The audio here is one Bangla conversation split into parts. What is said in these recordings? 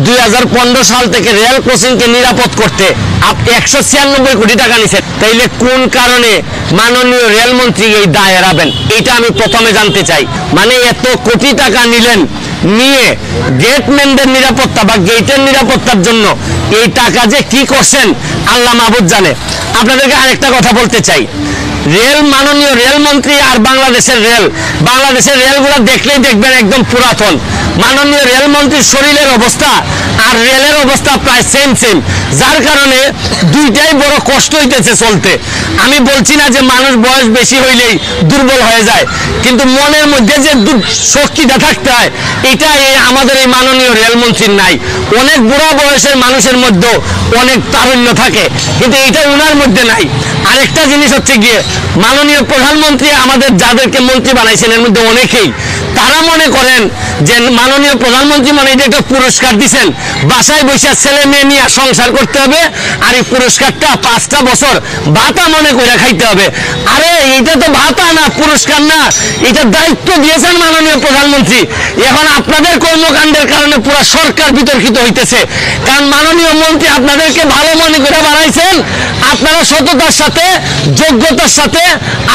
2015 সাল থেকে রেল ক্রসিংকে নিরাপদ করতে 196 কোটি টাকা নিছেন। তাইলে কোন কারণে মাননীয় রেলমন্ত্রী এই দায় এড়াবেন? এটা আমি প্রথমে জানতে চাই। মানে এত কোটি টাকা নিলেন, নিয়ে গেটম্যানদের নিরাপত্তা বা গেটের নিরাপত্তার জন্য এই টাকা যে কি করছেন আল্লাহ মাহবুদ জানে। আপনাদেরকে আরেকটা কথা বলতে চাই, মাননীয় রেলমন্ত্রী আর বাংলাদেশের রেলগুলো দেখলেই দেখবেন একদম পুরাতন। মাননীয় রেলমন্ত্রীর শরীরের অবস্থা আর রেলের অবস্থা প্রায় সেম, যার কারণে দুইটাই বড় কষ্ট হইতেছে চলতে। আমি বলছি না যে মানুষ বয়স বেশি হইলেই দুর্বল হয়ে যায়, কিন্তু মনের মধ্যে যে শক্তিটা থাকতে হয় এটা আমাদের এই মাননীয় রেলমন্ত্রীর নাই। অনেক বুড়া বয়সের মানুষের মধ্যেও অনেক তারুণ্য থাকে, কিন্তু এটা ওনার মধ্যে নাই। আরেকটা জিনিস হচ্ছে গিয়ে, মাননীয় প্রধানমন্ত্রী আমাদের যাদেরকে মন্ত্রী বানাইছেন এর মধ্যে অনেকেই তারা মনে করেন যে মাননীয় প্রধানমন্ত্রী মানে এটা একটা পুরস্কার দিচ্ছেন, বাসায় বসে ছেলে মেয়ে নিয়ে সংসার করতে হবে, আর এই পুরস্কারটা 5টা বছর ভাতা মনে করে খাইতে হবে। আরে এটা তো ভাতা না, পুরস্কার না, এটা দায়িত্ব দিয়েছেন মাননীয় প্রধানমন্ত্রী। এখন আপনাদের কর্মকাণ্ডের কারণে পুরো সরকার বিতর্কিত হইতেছে, কারণ মাননীয় মন্ত্রী আপনাদেরকে ভালো মনে করে বানাইছেন। আপনারা সততার সাথে, যোগ্যতার সাথে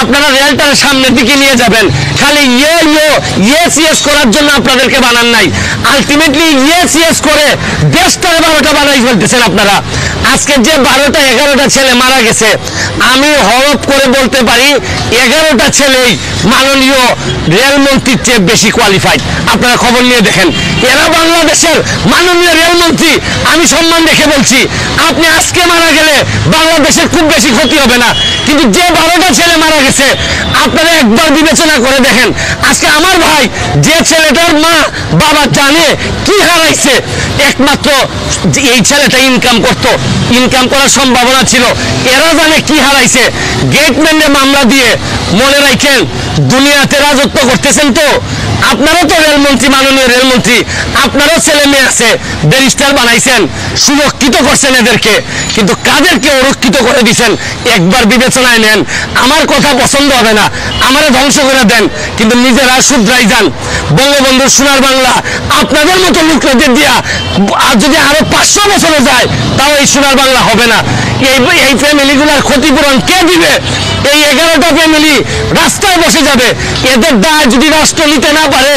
আপনারা রেলটার সামনের দিকে নিয়ে যাবেন। খালি ইয়েস করার জন্য আপনাদেরকে বানান নাই, আলটিমেটলি ইয়েস করে দেশটার 12টা বানাই ফেলতেছেন আপনারা। আজকে যে 12টা 11টা ছেলে মারা গেছে, আমি হরফ করে বলতে পারি 11টা ছেলেই মাননীয় রেলমন্ত্রীর চেয়ে বেশি কোয়ালিফাইড। আপনারা খবর নিয়ে দেখেন, এরা বাংলাদেশের মাননীয় রেলমন্ত্রী। আমি সম্মান রেখে বলছি, আপনি আজকে মারা গেলে বাংলাদেশের খুব বেশি ক্ষতি হবে না, কিন্তু যে 12টা ছেলে মারা গেছে আপনারা একবার বিবেচনা করে দেখেন। আজকে আমার ভাই, যে ছেলেটার মা বাবা জানে কি হারাইছে, একমাত্র এই ছেলেটা ইনকাম করার সম্ভাবনা ছিল, এরা জানে কি হারাইছে। গেটম্যানের মামলা দিয়ে মনে রাখেন দুনিয়াতে রাজত্ব করতেছেন। তো আপনারও তো রেলমন্ত্রী, মাননীয় রেলমন্ত্রী, আপনারও ছেলে মেয়ে আছে, ব্যারিস্টার বানাইছেন, সুরক্ষিত করছেন এদেরকে, কিন্তু কাদেরকে অরক্ষিত করে দিচ্ছেন একবার বিবেচনায় নেন। আমার কথা পছন্দ হবে না, আমারে ধ্বংস করে দেন, কিন্তু নিজেরা শুধরাই যান। বঙ্গবন্ধুর সোনার বাংলা আপনাদের মতো লোকদের দিয়া যদি আরো 500 বছরে যায় তাও এই সোনার বাংলা হবে না। এই ফ্যামিলিগুলোর ক্ষতিপূরণ কে দিবে? এই 11টা ফ্যামিলি রাস্তায় বসে যাবে। এদের দায় যদি রাষ্ট্র নিতে না পারে,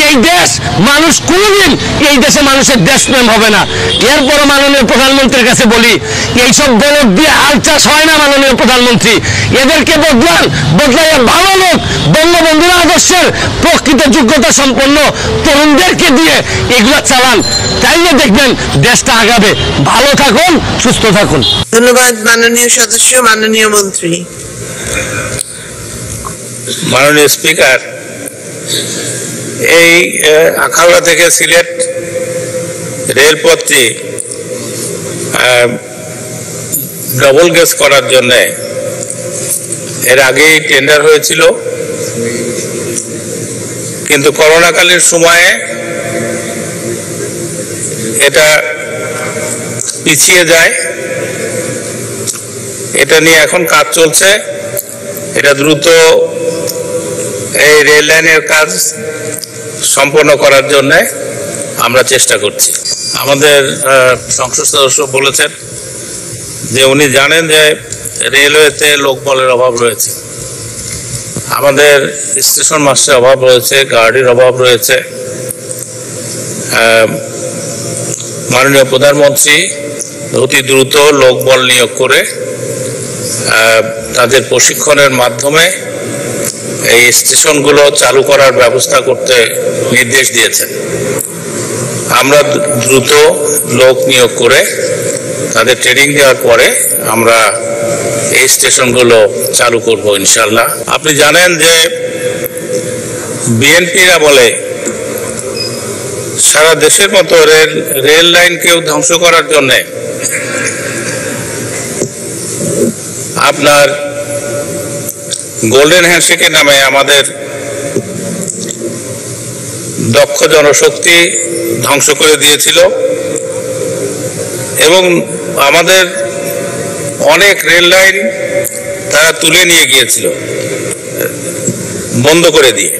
এই দেশ মানুষ কোনদিন, এই দেশে মানুষের দেশপ্রেম হবে না। এরপর মাননীয় প্রধানমন্ত্রীর কাছে বলি, এইসব বলক দিয়ে হাল চাষ হয় না। মাননীয় প্রধানমন্ত্রী এদেরকে বদলাইয়া ভালো লোক, বঙ্গবন্ধুর আদর্শের প্রকৃত যোগ্যতা সম্পন্ন তরুণদেরকে দিয়ে এগুলা চালান, তাইলে দেখবেন দেশটা আগাবে। ভালো থাকুন, সুস্থ থাকুন। ধন্যবাদ মাননীয় সদস্য, মাননীয় মন্ত্রী। মাননীয় স্পিকার, এই আখাউড়া থেকে সিলেট রেলপথটি ডবল গেজ করার জন্য এর আগেই টেন্ডার হয়েছিল, কিন্তু করোনাকালীন সময়ে এটা পিছিয়ে যায়। এটা নিয়ে এখন কাজ চলছে। এটা দ্রুত এই রেল লাইনের কাজ সম্পন্ন করার জন্য আমরা চেষ্টা করছি। আমাদের সংসদ সদস্য বলেছেন যে উনি জানেন যে রেলওয়েতে লোকবলের অভাব রয়েছে, আমাদের স্টেশন মাস্টারের অভাব রয়েছে, গার্ডের অভাব রয়েছে। মাননীয় প্রধানমন্ত্রী অতি দ্রুত লোকবল নিয়োগ করে তাদের প্রশিক্ষণের মাধ্যমে এই স্টেশনগুলো চালু করার ব্যবস্থা করতে নির্দেশ দিয়েছেন। আমরা দ্রুত লোক নিয়োগ করে তাদের ট্রেনিং দেওয়ার পরে আমরা এই স্টেশনগুলো চালু করব ইনশাল্লাহ। আপনি জানেন যে বিএনপিরা বলে সারা দেশের মতো রেল লাইনকেও ধ্বংস করার জন্য আপনার গোল্ডেন হ্যান্ডশেকের নামে আমাদের দক্ষ জনশক্তি ধ্বংস করে দিয়েছিল এবং আমাদের অনেক রেল লাইন তারা তুলে নিয়ে গিয়েছিল বন্ধ করে দিয়ে।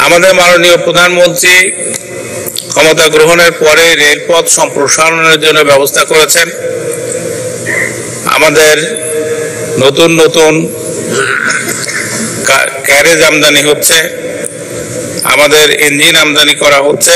আমাদের মাননীয় প্রধানমন্ত্রী ক্ষমতা গ্রহণের পরে রেলপথ সম্প্রসারণের জন্য ব্যবস্থা করেছেন। আমাদের নতুন নতুন ক্যারেজ আমদানি হচ্ছে, আমাদের ইঞ্জিন আমদানি করা হচ্ছে।